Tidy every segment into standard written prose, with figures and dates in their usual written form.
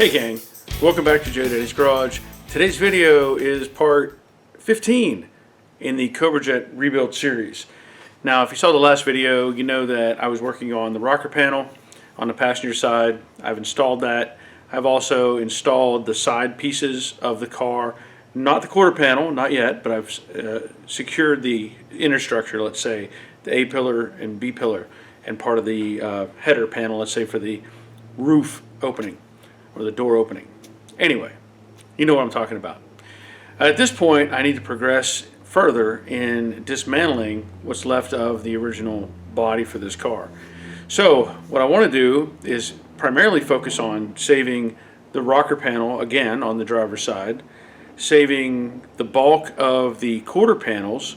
Hey gang, welcome back to Joe Daddy's Garage. Today's video is part 15 in the Cobra Jet rebuild series. Now if you saw the last video, you know that I was working on the rocker panel on the passenger side. I've installed that. I've also installed the side pieces of the car, not the quarter panel, not yet, but I've secured the inner structure, let's say, the A pillar and B pillar, and part of the header panel, let's say, for the roof opening or the door opening. Anyway, you know what I'm talking about. At this point, I need to progress further in dismantling what's left of the original body for this car. So what I want to do is primarily focus on saving the rocker panel again on the driver's side, saving the bulk of the quarter panels,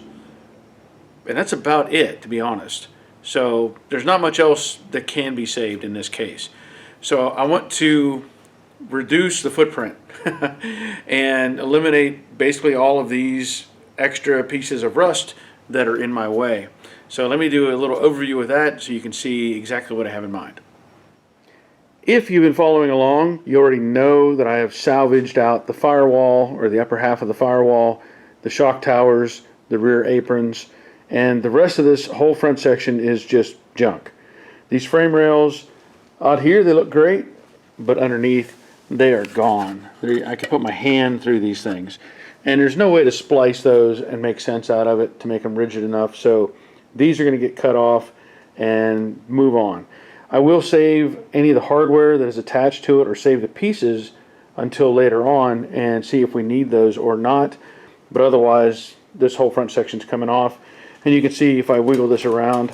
and that's about it, to be honest. So there's not much else that can be saved in this case. So I want to reduce the footprint and eliminate basically all of these extra pieces of rust that are in my way. So let me do a little overview of that so you can see exactly what I have in mind. If you've been following along, you already know that I have salvaged out the firewall, or the upper half of the firewall, the shock towers, the rear aprons, and the rest of this whole front section is just junk. These frame rails out here, they look great, but underneath they are gone. I can put my hand through these things, and there's no way to splice those and make sense out of it to make them rigid enough. So these are going to get cut off and move on. I will save any of the hardware that is attached to it, or save the pieces until later on and see if we need those or not. But otherwise, this whole front section is coming off, and you can see if I wiggle this around,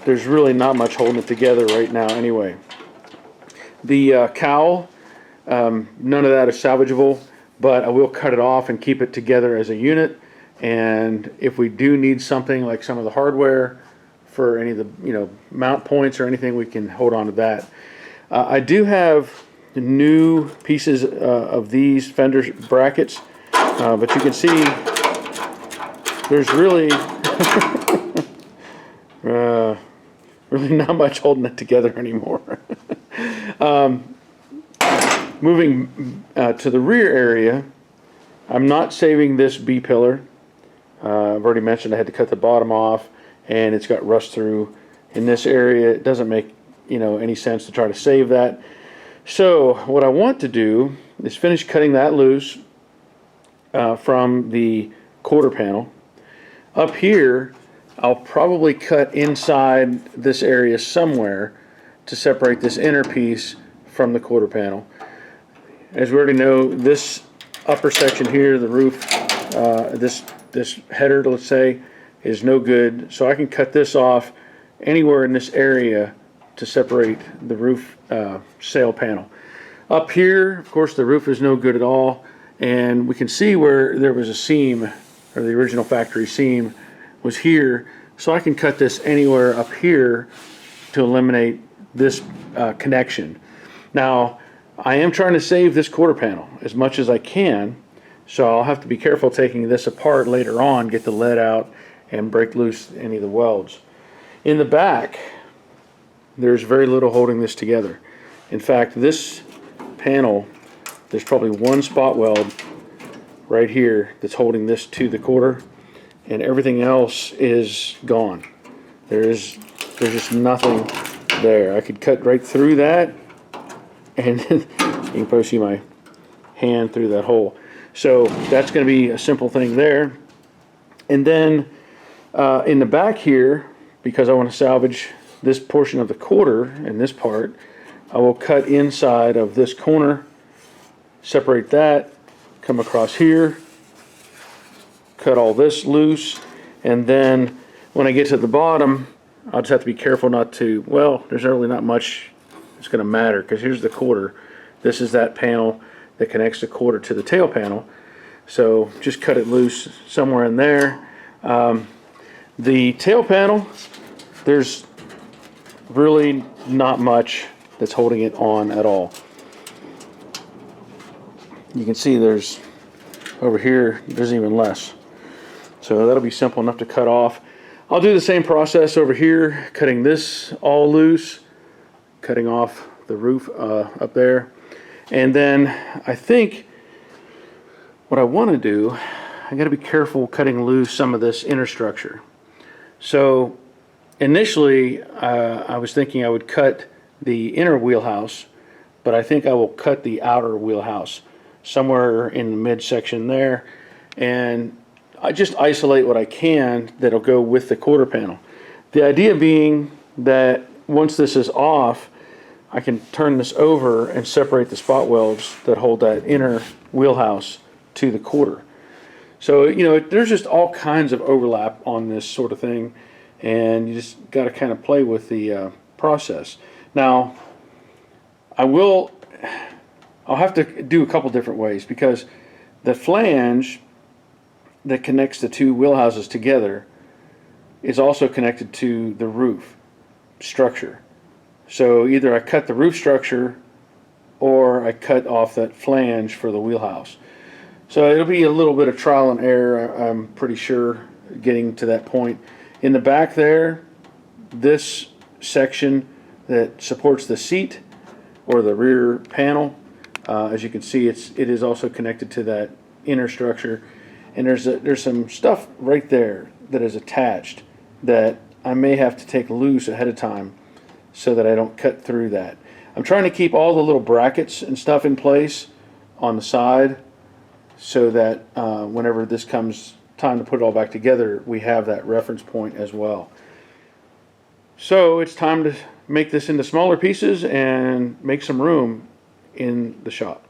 there's really not much holding it together right now anyway. The cowl, none of that is salvageable, but I will cut it off and keep it together as a unit. And if we do need something like some of the hardware for any of the mount points or anything, we can hold on to that. I do have new pieces of these fender brackets, but you can see there's really really not much holding it together anymore. Moving to the rear area, I'm not saving this B pillar. I've already mentioned I had to cut the bottom off, and it's got rust through in this area. It doesn't make any sense to try to save that. So what I want to do is finish cutting that loose from the quarter panel. Up here, I'll probably cut inside this area somewhere to separate this inner piece from the quarter panel. As we already know, this upper section here, the roof, this header, let's say, is no good. So I can cut this off anywhere in this area to separate the roof sail panel. Up here, of course, the roof is no good at all, and we can see where there was a seam, or the original factory seam was here. So I can cut this anywhere up here to eliminate this connection. Now, I am trying to save this quarter panel as much as I can, so I'll have to be careful taking this apart later on, get the lead out, and break loose any of the welds. In the back, there's very little holding this together. In fact, this panel, there's probably one spot weld right here that's holding this to the quarter, and everything else is gone. There's just nothing there. I could cut right through that, and you can probably see my hand through that hole. So that's going to be a simple thing there. And then in the back here, because I want to salvage this portion of the quarter and this part, I will cut inside of this corner, separate that, come across here, cut all this loose, and then when I get to the bottom, I'll just have to be careful not to, well, there's really not much that's going to matter, because here's the quarter. This is that panel that connects the quarter to the tail panel. So just cut it loose somewhere in there. The tail panel, there's really not much that's holding it on at all. You can see there's, over here, there's even less. So that'll be simple enough to cut off. I'll do the same process over here, cutting this all loose, cutting off the roof up there. And then I think what I want to do, I got to be careful cutting loose some of this inner structure. So initially I was thinking I would cut the inner wheelhouse, but I think I will cut the outer wheelhouse somewhere in the midsection there, and I just isolate what I can that'll go with the quarter panel. The idea being that once this is off, I can turn this over and separate the spot welds that hold that inner wheelhouse to the quarter. So, you know, there's just all kinds of overlap on this sort of thing, and you just got to kind of play with the process. Now, I'll have to do a couple different ways, because the flange that connects the two wheelhouses together is also connected to the roof structure. So either I cut the roof structure or I cut off that flange for the wheelhouse. So it'll be a little bit of trial and error, I'm pretty sure, getting to that point. In the back there, this section that supports the seat or the rear panel, as you can see, it is also connected to that inner structure. And there's some stuff right there that is attached that I may have to take loose ahead of time so that I don't cut through that. I'm trying to keep all the little brackets and stuff in place on the side so that whenever this comes time to put it all back together, we have that reference point as well. So it's time to make this into smaller pieces and make some room in the shop.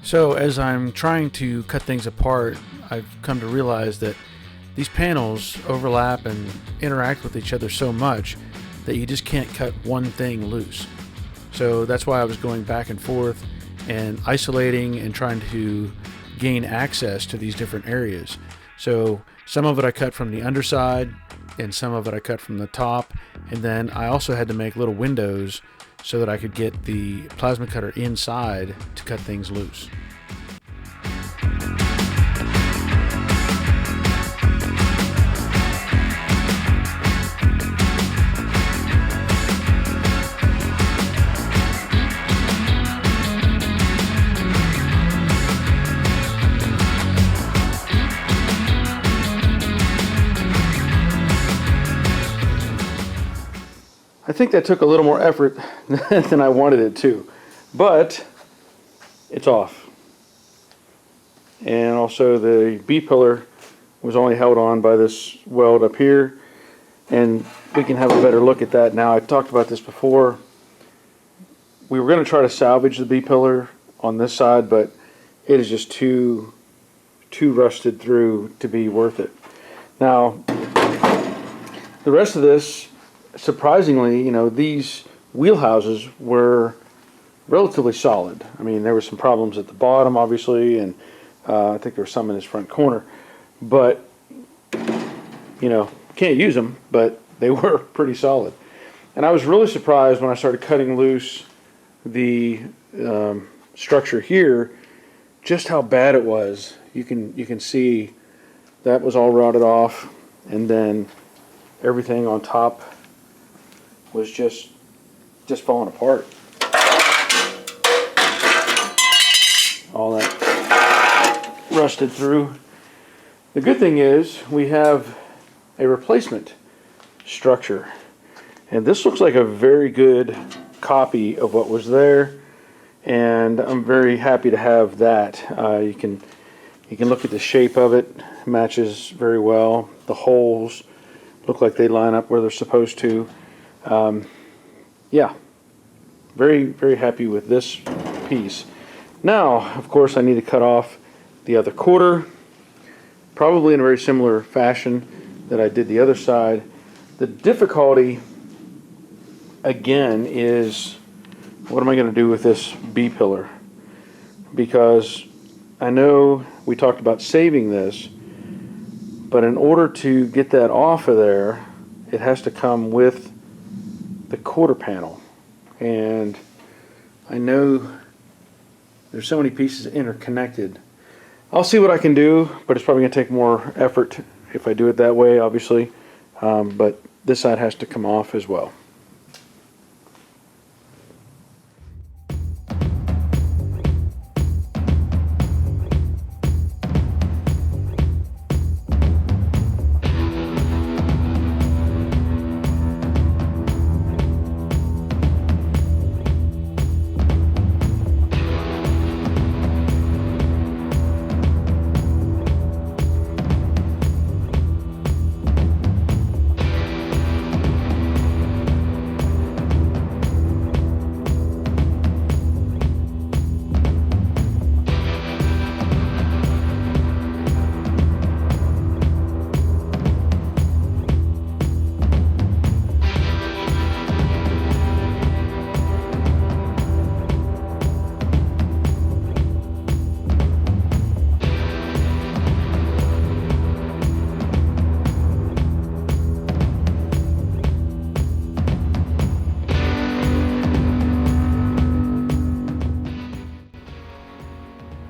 So as I'm trying to cut things apart, I've come to realize that these panels overlap and interact with each other so much that you just can't cut one thing loose. So that's why I was going back and forth and isolating and trying to gain access to these different areas. So some of it I cut from the underside and some of it I cut from the top, and then I also had to make little windows so that I could get the plasma cutter inside to cut things loose. I think that took a little more effort than I wanted it to, but it's off. And also the B-pillar was only held on by this weld up here, and we can have a better look at that now. I talked about this before. We were going to try to salvage the B-pillar on this side, but it is just too rusted through to be worth it. Now, the rest of this, surprisingly, you know, these wheelhouses were relatively solid. I mean, there were some problems at the bottom, obviously, and I think there was some in this front corner. But, you know, can't use them, but they were pretty solid. And I was really surprised when I started cutting loose the structure here, just how bad it was. You can see that was all rotted off, and then everything on top was just falling apart. All that rusted through. The good thing is we have a replacement structure, and this looks like a very good copy of what was there, and I'm very happy to have that. You can look at the shape of it, matches very well. The holes look like they line up where they're supposed to. Yeah, very happy with this piece. Now, of course, I need to cut off the other quarter, probably in a very similar fashion that I did the other side. The difficulty, again, is what am I going to do with this B-pillar? Because I know we talked about saving this, but in order to get that off of there, it has to come with the quarter panel. And I know there's so many pieces interconnected. I'll see what I can do, but it's probably going to take more effort if I do it that way, obviously. But this side has to come off as well.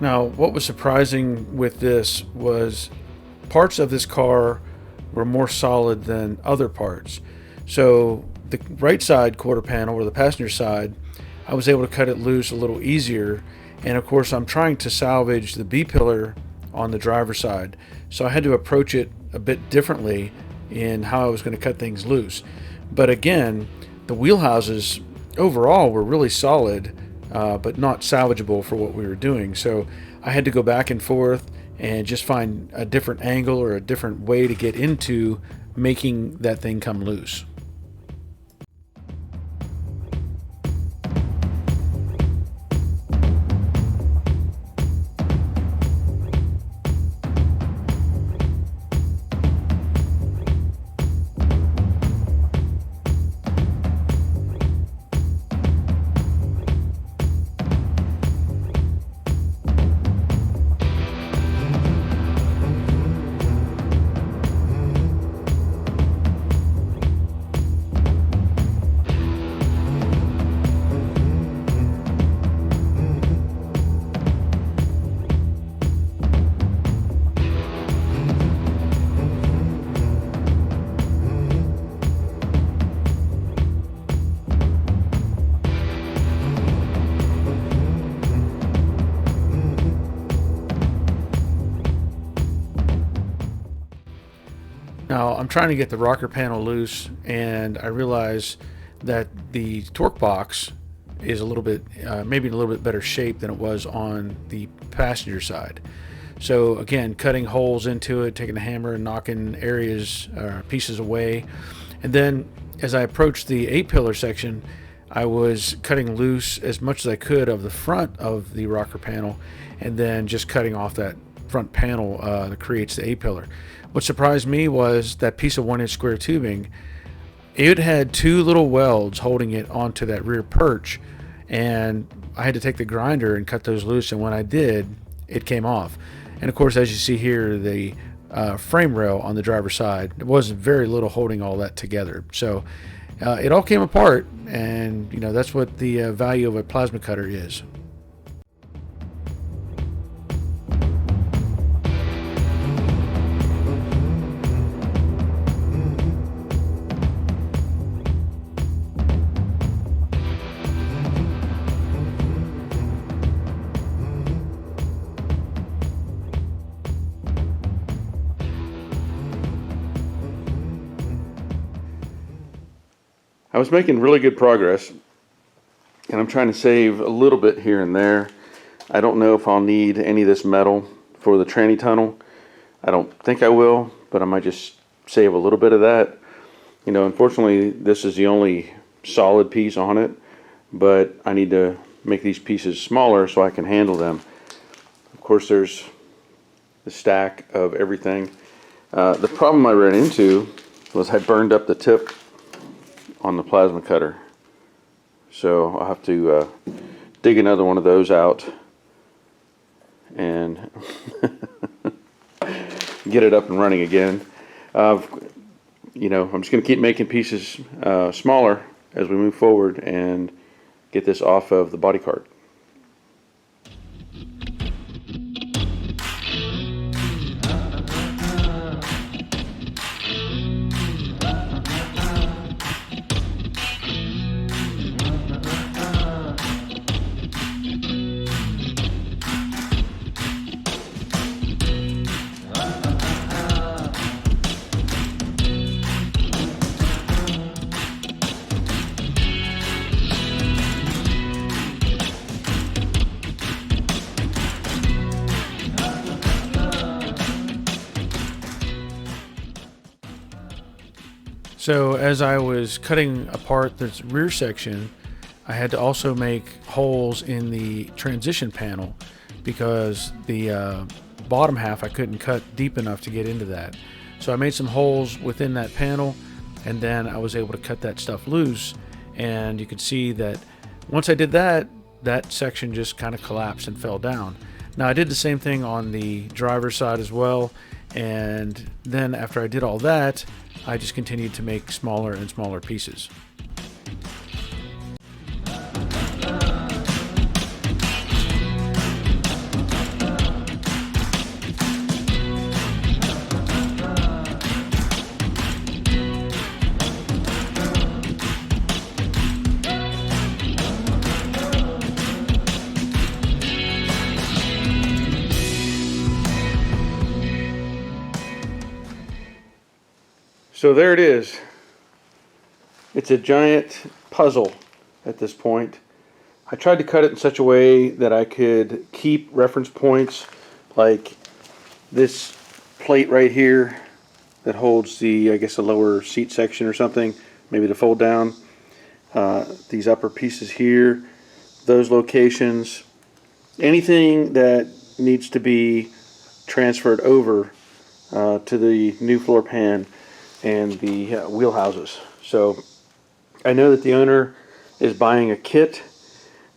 Now, what was surprising with this was parts of this car were more solid than other parts. So the right side quarter panel, or the passenger side, I was able to cut it loose a little easier. And of course, I'm trying to salvage the B-pillar on the driver's side. So I had to approach it a bit differently in how I was going to cut things loose. But again, the wheelhouses overall were really solid, but not salvageable for what we were doing. So I had to go back and forth and just find a different angle or a different way to get into making that thing come loose. Now I'm trying to get the rocker panel loose, and I realize that the torque box is a little bit, maybe in a little bit better shape than it was on the passenger side. So again, cutting holes into it, taking a hammer and knocking areas, pieces away. And then as I approached the 8-pillar section, I was cutting loose as much as I could of the front of the rocker panel, and then just cutting off that front panel that creates the 8-pillar. What surprised me was that piece of 1-inch square tubing. It had 2 little welds holding it onto that rear perch, and I had to take the grinder and cut those loose, and when I did, it came off. And of course, as you see here, the frame rail on the driver's side, it was very little holding all that together. So it all came apart, and that's what the value of a plasma cutter is. I was making really good progress, and I'm trying to save a little bit here and there. I don't know if I'll need any of this metal for the tranny tunnel. I don't think I will, but I might just save a little bit of that. You know, unfortunately, this is the only solid piece on it, but I need to make these pieces smaller so I can handle them. Of course, there's the stack of everything. The problem I ran into was I burned up the tip on the plasma cutter. So I'll have to dig another one of those out and get it up and running again. You know, I'm just going to keep making pieces smaller as we move forward and get this off of the body cart. So as I was cutting apart this rear section, I had to also make holes in the transition panel because the bottom half I couldn't cut deep enough to get into that. So I made some holes within that panel, and then I was able to cut that stuff loose, and you could see that once I did that, that section just kind of collapsed and fell down. Now I did the same thing on the driver's side as well, and then after I did all that, I just continued to make smaller and smaller pieces. So there it is. It's a giant puzzle at this point. I tried to cut it in such a way that I could keep reference points, like this plate right here that holds the, I guess, the lower seat section or something, maybe to fold down. These upper pieces here, those locations, anything that needs to be transferred over to the new floor pan and the wheel houses. So I know that the owner is buying a kit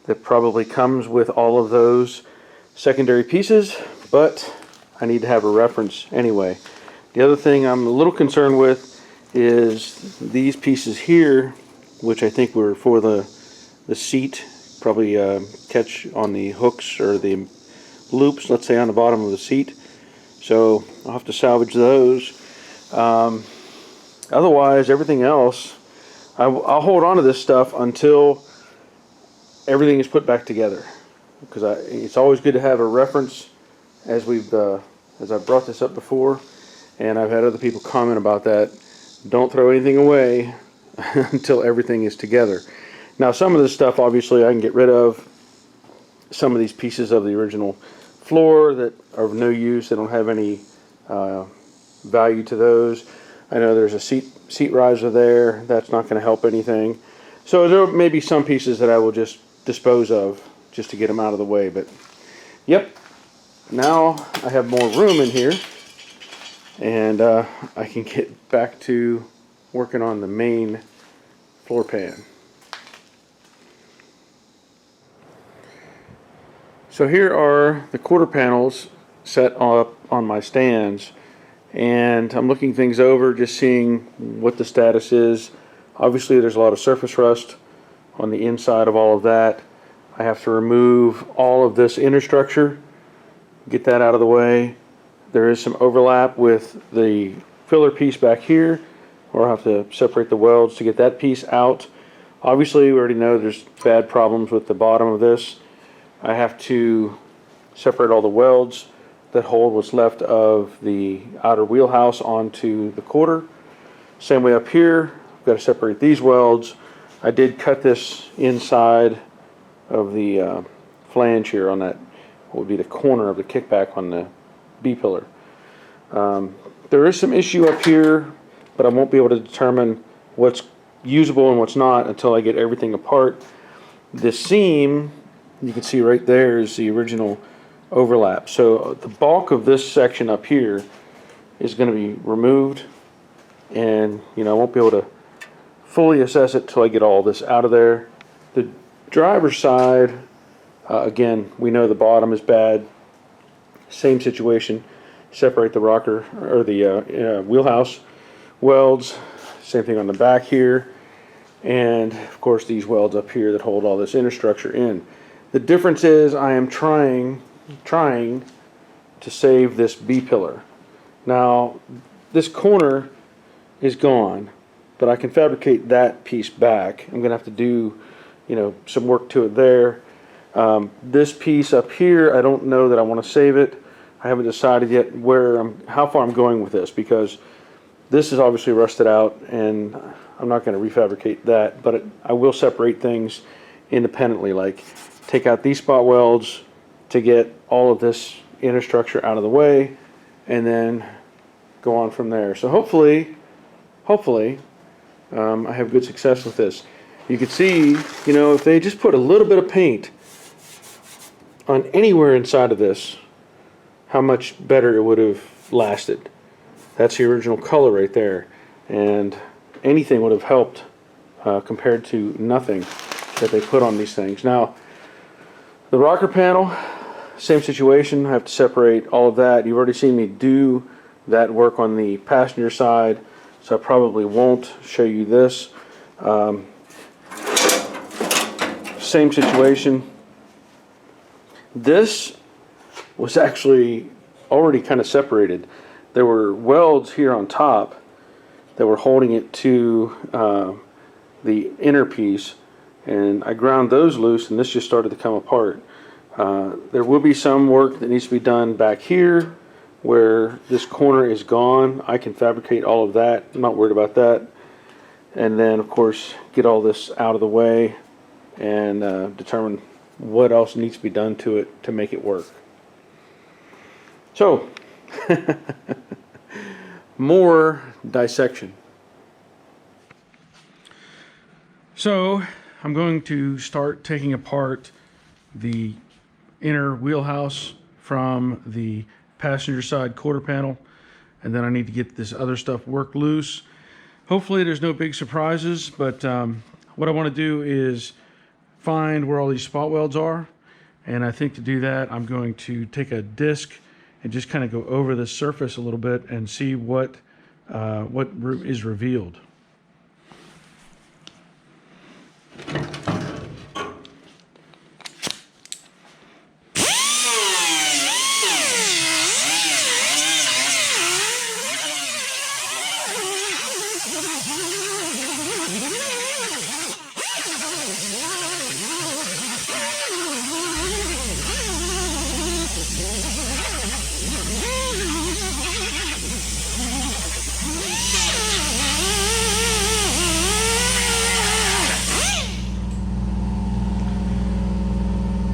that probably comes with all of those secondary pieces, but I need to have a reference anyway. The other thing I'm a little concerned with is these pieces here, which I think were for the seat, probably catch on the hooks or the loops, let's say on the bottom of the seat. So I'll have to salvage those. Otherwise, everything else, I'll hold on to this stuff until everything is put back together, because it's always good to have a reference, as I've brought this up before, and I've had other people comment about that. Don't throw anything away until everything is together. Now, some of this stuff, obviously, I can get rid of. Some of these pieces of the original floor that are of no use, they don't have any value to those. I know there's a seat riser there. That's not going to help anything. So there may be some pieces that I will just dispose of just to get them out of the way. But yep, now I have more room in here, and I can get back to working on the main floor pan. So here are the quarter panels set up on my stands, and I'm looking things over, just seeing what the status is. Obviously there's a lot of surface rust on the inside of all of that. I have to remove all of this inner structure, get that out of the way. There is some overlap with the filler piece back here, or I'll have to separate the welds to get that piece out. Obviously we already know there's bad problems with the bottom of this. I have to separate all the welds that hold what's left of the outer wheelhouse onto the quarter. Same way up here, I've got to separate these welds I did cut this inside of the flange here on that, what would be the corner of the kickback on the B-pillar. There is some issue up here, but I won't be able to determine what's usable and what's not until I get everything apart. The seam, you can see right there, is the original overlap. So the bulk of this section up here is going to be removed, and I won't be able to fully assess it till I get all this out of there. The driver's side, again, we know the bottom is bad. Same situation. Separate the rocker or the wheelhouse welds. Same thing on the back here, and of course these welds up here that hold all this inner structure in. The difference is I am trying to save this B-pillar. Now this corner is gone, but I can fabricate that piece back. I'm gonna have to do some work to it there. This piece up here, I don't know that I want to save it. I haven't decided yet how far I'm going with this, because this is obviously rusted out and I'm not going to refabricate that, but I will separate things independently, like take out these spot welds to get all of this inner structure out of the way, and then go on from there. So hopefully I have good success with this. You can see, if they just put a little bit of paint on anywhere inside of this, how much better it would have lasted. That's the original color right there, and anything would have helped compared to nothing that they put on these things. Now the rocker panel, same situation. I have to separate all of that. You've already seen me do that work on the passenger side, so I probably won't show you this. Same situation. This was actually already kind of separated. There were welds here on top that were holding it to the inner piece, and I ground those loose, and this just started to come apart. There will be some work that needs to be done back here where this corner is gone. I can fabricate all of that. I'm not worried about that. And then of course get all this out of the way and determine what else needs to be done to it to make it work. So more dissection. So I'm going to start taking apart the inner wheelhouse from the passenger side quarter panel, and then I need to get this other stuff worked loose. Hopefully there's no big surprises, but what I want to do is find where all these spot welds are, and I think to do that I'm going to take a disc and just kind of go over the surface a little bit and see what is revealed.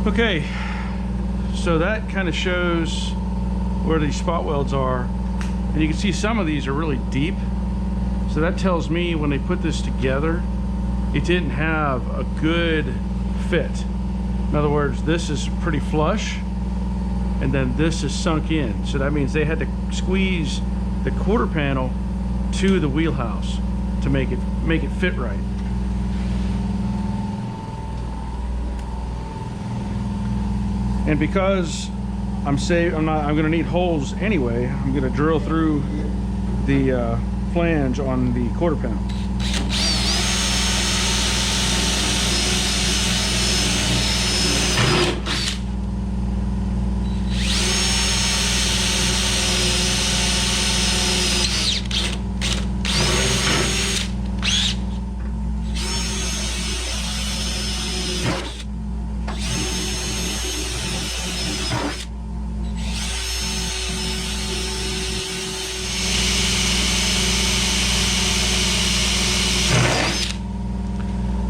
Okay, so that kind of shows where these spot welds are, and you can see some of these are really deep, so that tells me when they put this together it didn't have a good fit. In other words, this is pretty flush and then this is sunk in, so that means they had to squeeze the quarter panel to the wheelhouse to make it fit right. And because I'm going to need holes anyway, I'm going to drill through the flange on the quarter panel.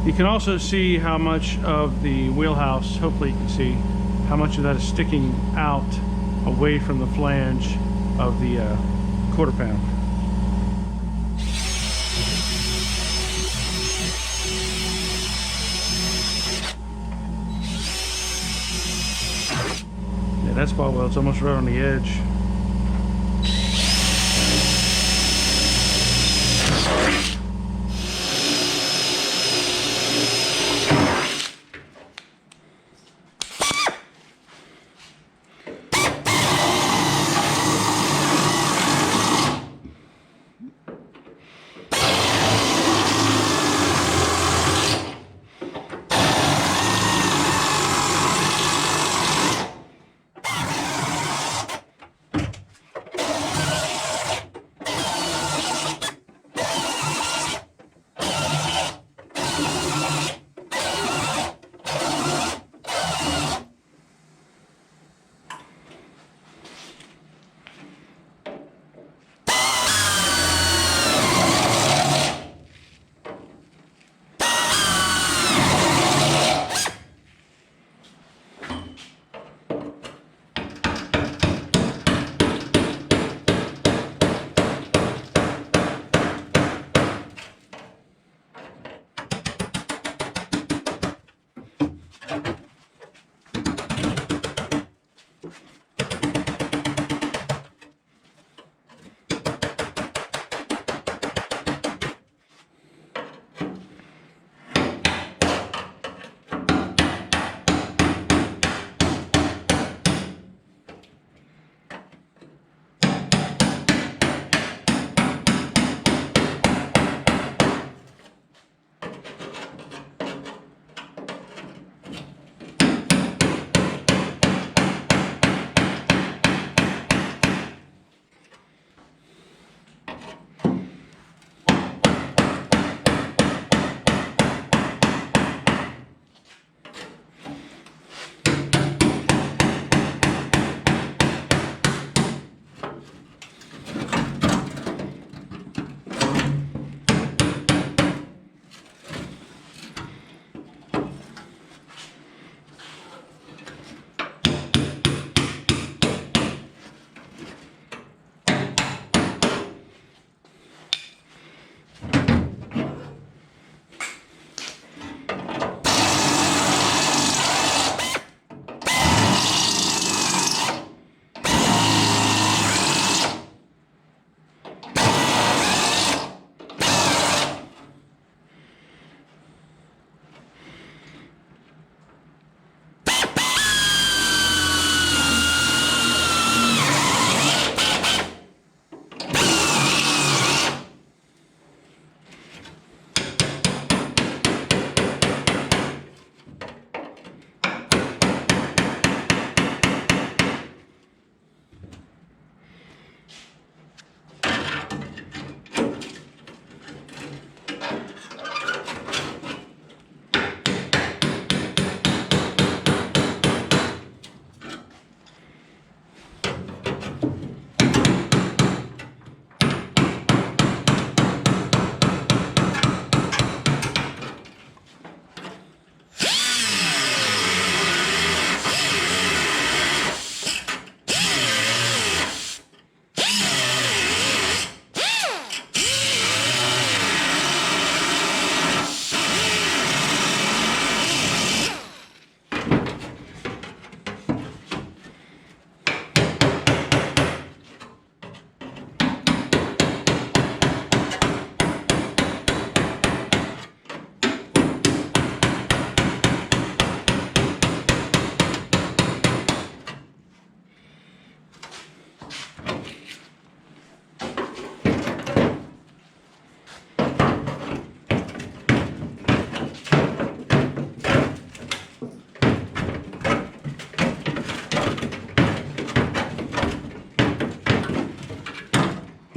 You can also see how much of the wheelhouse, hopefully you can see, how much of that is sticking out away from the flange of the quarter pound. Yeah, that spot weld's almost right on the edge.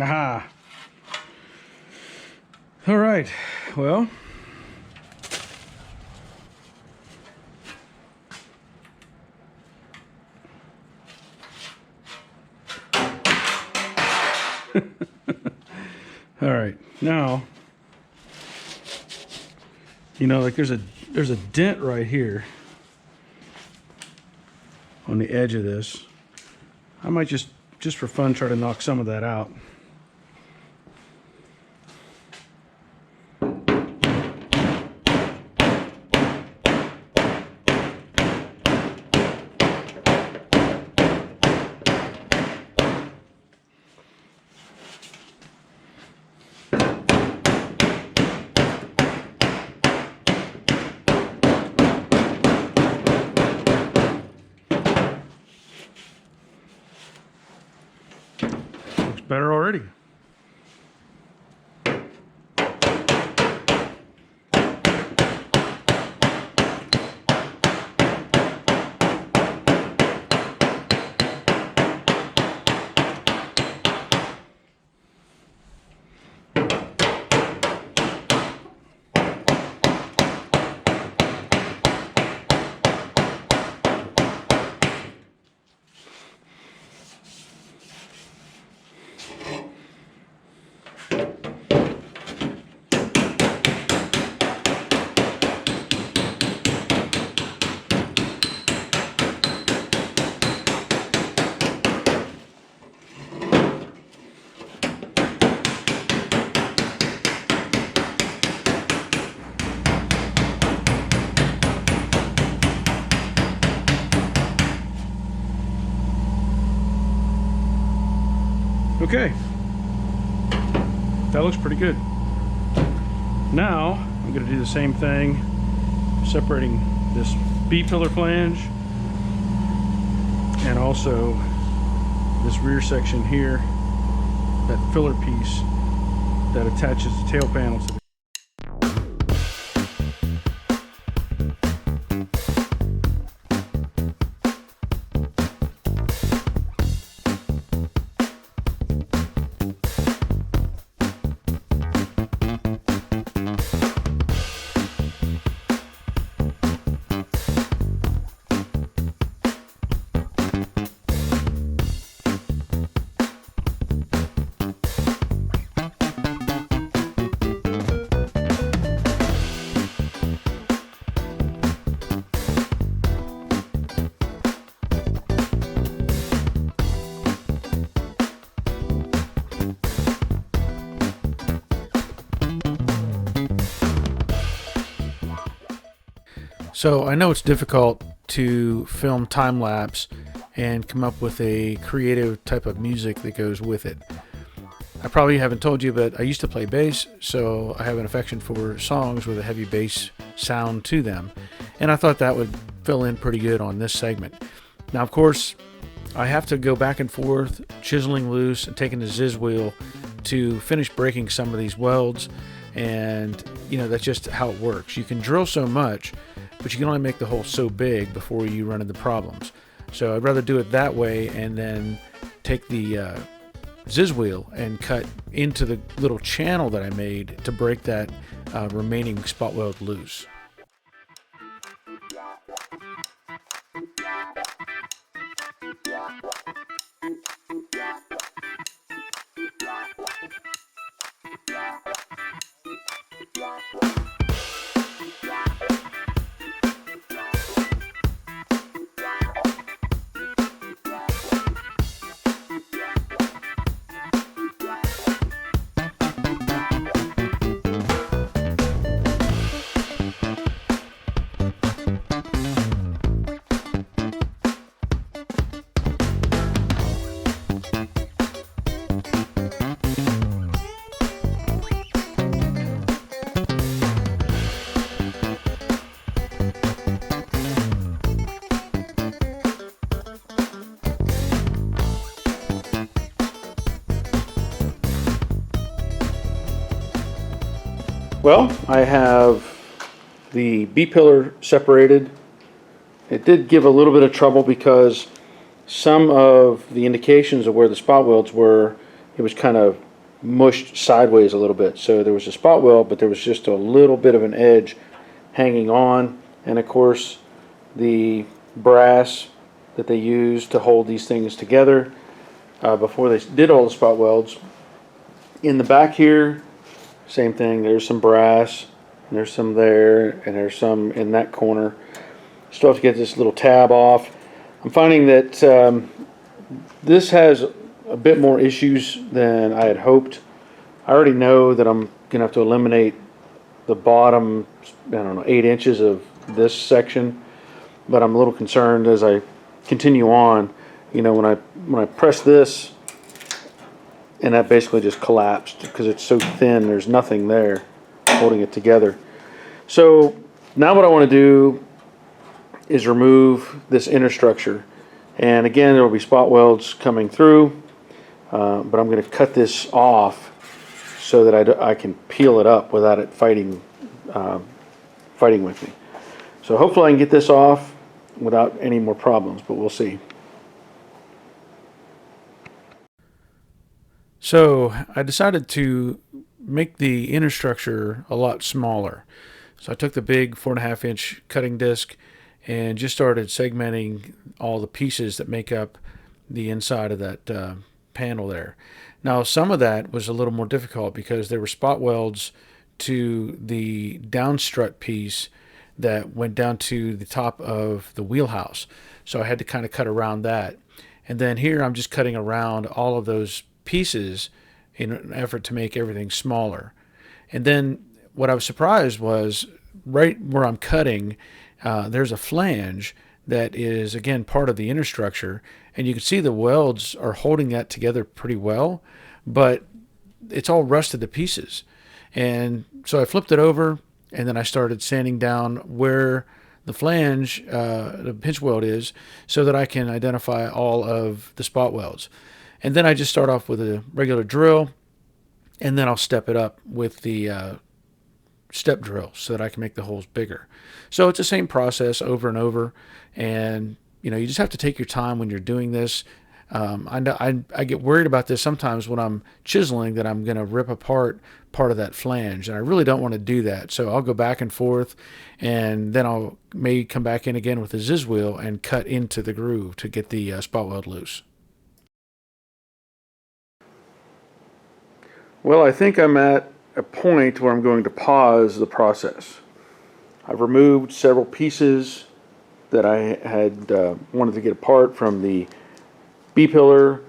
Aha. All right, well. All right, now You know, like there's a dent right here on the edge of this. I might just for fun try to knock some of that out. Better already. Okay, that looks pretty good. Now I'm going to do the same thing, separating this B-pillar flange and also this rear section here, that filler piece that attaches the tail panel to the So I know it's difficult to film time-lapse and come up with a creative type of music that goes with it. I probably haven't told you, but I used to play bass, so I have an affection for songs with a heavy bass sound to them, and I thought that would fill in pretty good on this segment. Now, of course, I have to go back and forth, chiseling loose and taking the Ziz wheel to finish breaking some of these welds, and you know, that's just how it works. You can drill so much, but you can only make the hole so big before you run into problems. So I'd rather do it that way and then take the Ziz wheel and cut into the little channel that I made to break that remaining spot weld loose. Well, I have the B-pillar separated. It did give a little bit of trouble because some of the indications of where the spot welds were, it was kind of mushed sideways a little bit. So there was a spot weld, but there was just a little bit of an edge hanging on. And of course, the brass that they used to hold these things together before they did all the spot welds. In the back here, same thing, there's some brass and there's some there, and there's some in that corner. Still have to get this little tab off. I'm finding that this has a bit more issues than I had hoped. I already know that I'm gonna have to eliminate the bottom, I don't know, 8 inches of this section, but I'm a little concerned as I continue on. You know, when I press this, and that basically just collapsed because it's so thin, there's nothing there holding it together. So now what I want to do is remove this inner structure, and again there will be spot welds coming through, but I'm going to cut this off so that I can peel it up without it fighting with me. So hopefully I can get this off without any more problems, but we'll see. So I decided to make the inner structure a lot smaller. So I took the big 4.5 inch cutting disc and just started segmenting all the pieces that make up the inside of that panel there. Now some of that was a little more difficult because there were spot welds to the down strut piece that went down to the top of the wheelhouse. So I had to kind of cut around that. And then here I'm just cutting around all of those pieces in an effort to make everything smaller. And then what I was surprised was right where I'm cutting, there's a flange that is again part of the inner structure, and you can see the welds are holding that together pretty well, but it's all rusted to pieces. And so I flipped it over, and then I started sanding down where the flange, the pinch weld is, so that I can identify all of the spot welds. And then I just start off with a regular drill, and then I'll step it up with the step drill so that I can make the holes bigger. So it's the same process over and over, and you know, you just have to take your time when you're doing this. I get worried about this sometimes when I'm chiseling, that I'm going to rip apart part of that flange, and I really don't want to do that. So I'll go back and forth, and then I'll may come back in again with a ziz wheel and cut into the groove to get the spot weld loose. Well, I think I'm at a point where I'm going to pause the process. I've removed several pieces that I had wanted to get apart, from the B-pillar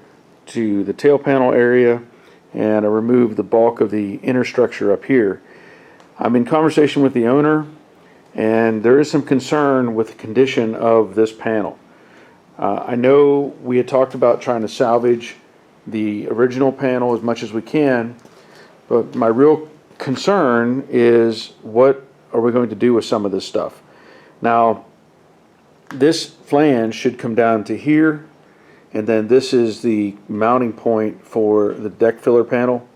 to the tail panel area, and I removed the bulk of the inner structure up here. I'm in conversation with the owner, and there is some concern with the condition of this panel. I know we had talked about trying to salvage the original panel as much as we can, but my real concern is what are we going to do with some of this stuff. Now, this flange should come down to here, and then this is the mounting point for the deck filler panel.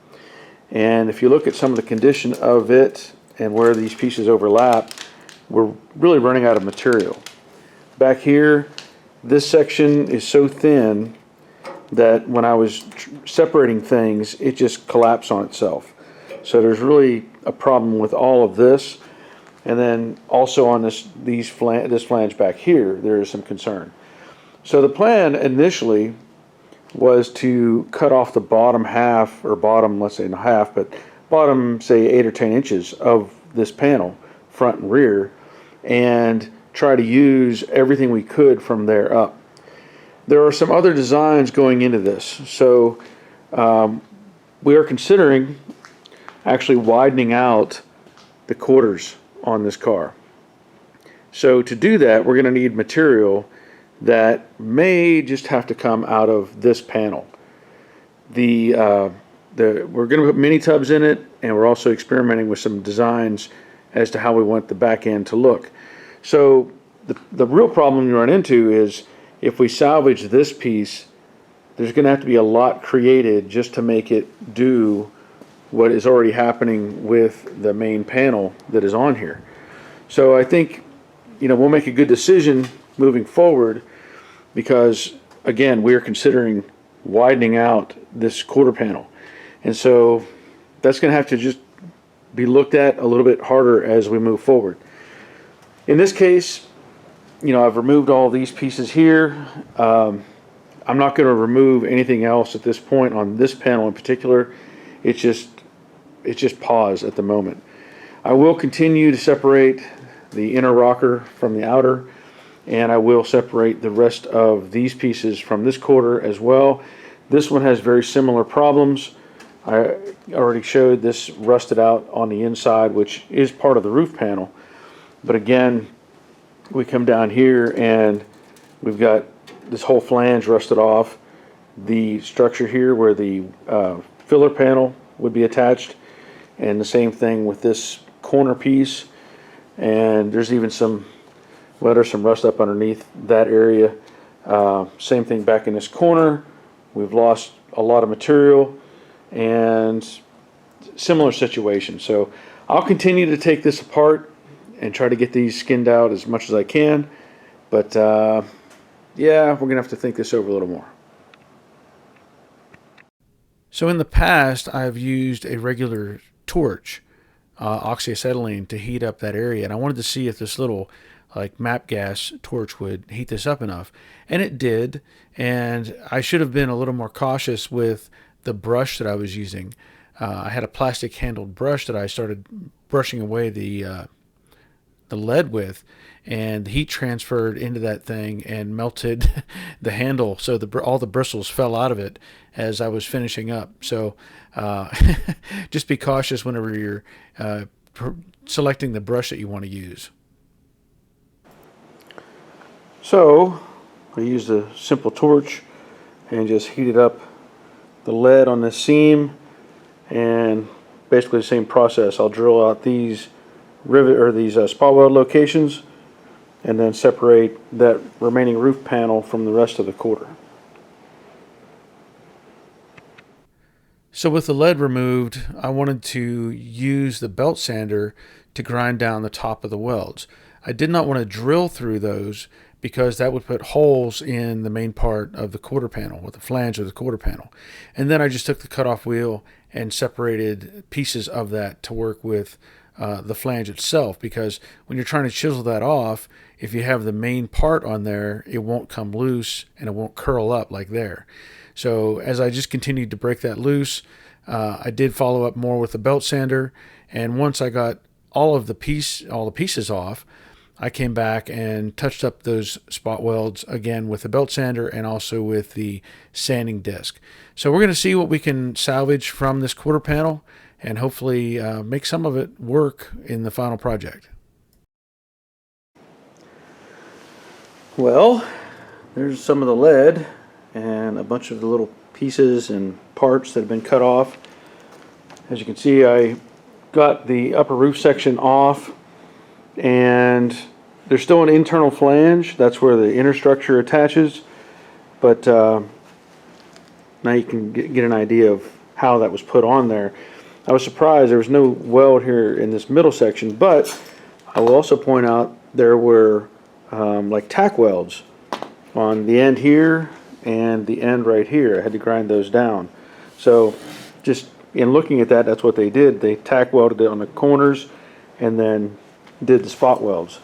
And if you look at some of the condition of it and where these pieces overlap, we're really running out of material. Back here, this section is so thin that when I was separating things, it just collapsed on itself. So there's really a problem with all of this. And then also on this flange back here, there is some concern. So the plan initially was to cut off the bottom half, or bottom, let's say not half, but bottom, say 8 or 10 inches of this panel, front and rear, and try to use everything we could from there up. There are some other designs going into this. So we are considering actually widening out the quarters on this car. So to do that, we're going to need material that may just have to come out of this panel. We're going to put mini tubs in it, and we're also experimenting with some designs as to how we want the back end to look. So the real problem you run into is if we salvage this piece, there's going to have to be a lot created just to make it do what is already happening with the main panel that is on here. So I think, you know, we'll make a good decision moving forward, because again, we're considering widening out this quarter panel, and so that's going to have to just be looked at a little bit harder as we move forward. In this case, you know, I've removed all these pieces here. I'm not going to remove anything else at this point on this panel in particular. It's just pause at the moment. I will continue to separate the inner rocker from the outer, and I will separate the rest of these pieces from this quarter as well. This one has very similar problems. I already showed this rusted out on the inside, which is part of the roof panel. But again, we come down here and we've got this whole flange rusted off. The structure here where the filler panel would be attached, and the same thing with this corner piece. And there's even some rust up underneath that area. Same thing back in this corner. We've lost a lot of material, and similar situation. So I'll continue to take this apart and try to get these skinned out as much as I can. But yeah, we're gonna have to think this over a little more. So in the past, I've used a regular torch, oxyacetylene, to heat up that area, and I wanted to see if this little like MAP gas torch would heat this up enough, and it did. And I should have been a little more cautious with the brush that I was using. I had a plastic handled brush that I started brushing away the lead with, and the heat transferred into that thing and melted the handle, so all the bristles fell out of it as I was finishing up. So just be cautious whenever you're selecting the brush that you want to use. So I used a simple torch and just heated up the lead on the seam, and basically the same process. I'll drill out these spot weld locations and then separate that remaining roof panel from the rest of the quarter. So with the lead removed, I wanted to use the belt sander to grind down the top of the welds. I did not want to drill through those because that would put holes in the main part of the quarter panel, or the flange of the quarter panel. And then I just took the cutoff wheel and separated pieces of that to work with the flange itself, because when you're trying to chisel that off, if you have the main part on there, it won't come loose and it won't curl up like there. So as I just continued to break that loose, I did follow up more with the belt sander, and once I got all the pieces off, I came back and touched up those spot welds again with the belt sander and also with the sanding disc. So we're going to see what we can salvage from this quarter panel and hopefully make some of it work in the final project. Well, there's some of the lead and a bunch of the little pieces and parts that have been cut off. As you can see, I got the upper roof section off, and there's still an internal flange. That's where the inner structure attaches, but now you can get an idea of how that was put on there. I was surprised there was no weld here in this middle section, but I will also point out there were like tack welds on the end here and the end right here. I had to grind those down. So just in looking at that, that's what they did. They tack welded it on the corners and then did the spot welds.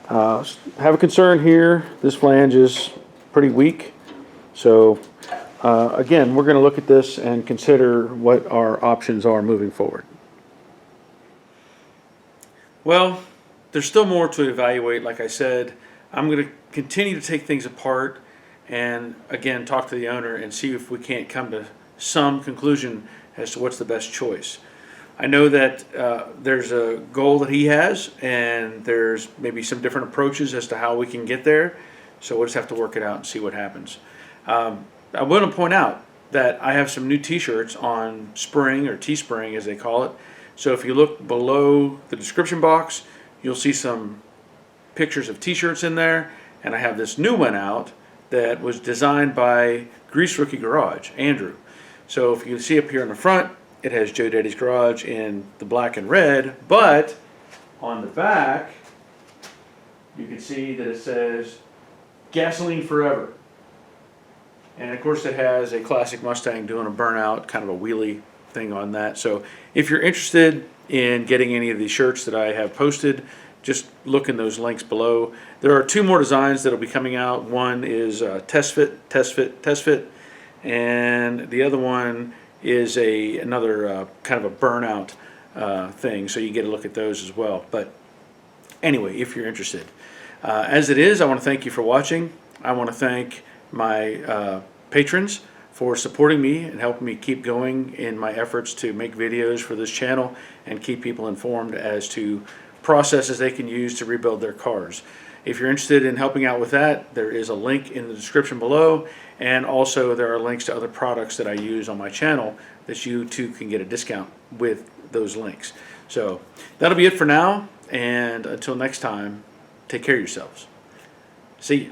Have a concern here. This flange is pretty weak. So again, we're going to look at this and consider what our options are moving forward. Well, there's still more to evaluate. Like I said, I'm going to continue to take things apart and again talk to the owner and see if we can't come to some conclusion as to what's the best choice. I know that there's a goal that he has, and there's maybe some different approaches as to how we can get there. So we'll just have to work it out and see what happens. I want to point out that I have some new t-shirts on Spring, or Teespring as they call it. So if you look below the description box, you'll see some pictures of t-shirts in there, and I have this new one out that was designed by Grease Rookie Garage, Andrew. So if you can see up here in the front, it has Joe Daddy's Garage in the black and red, but on the back, you can see that it says Gasoline Forever. And of course it has a classic Mustang doing a burnout, kind of a wheelie thing on that. So if you're interested in getting any of these shirts that I have posted, just look in those links below. There are two more designs that will be coming out. One is Test Fit, Test Fit, Test Fit, and the other one is another kind of a burnout thing, so you get a look at those as well. But anyway, if you're interested. As it is, I want to thank you for watching. I want to thank my patrons for supporting me and helping me keep going in my efforts to make videos for this channel and keep people informed as to processes they can use to rebuild their cars. If you're interested in helping out with that, there is a link in the description below, and also there are links to other products that I use on my channel that you too can get a discount with those links. So that'll be it for now, and until next time, take care of yourselves. See ya.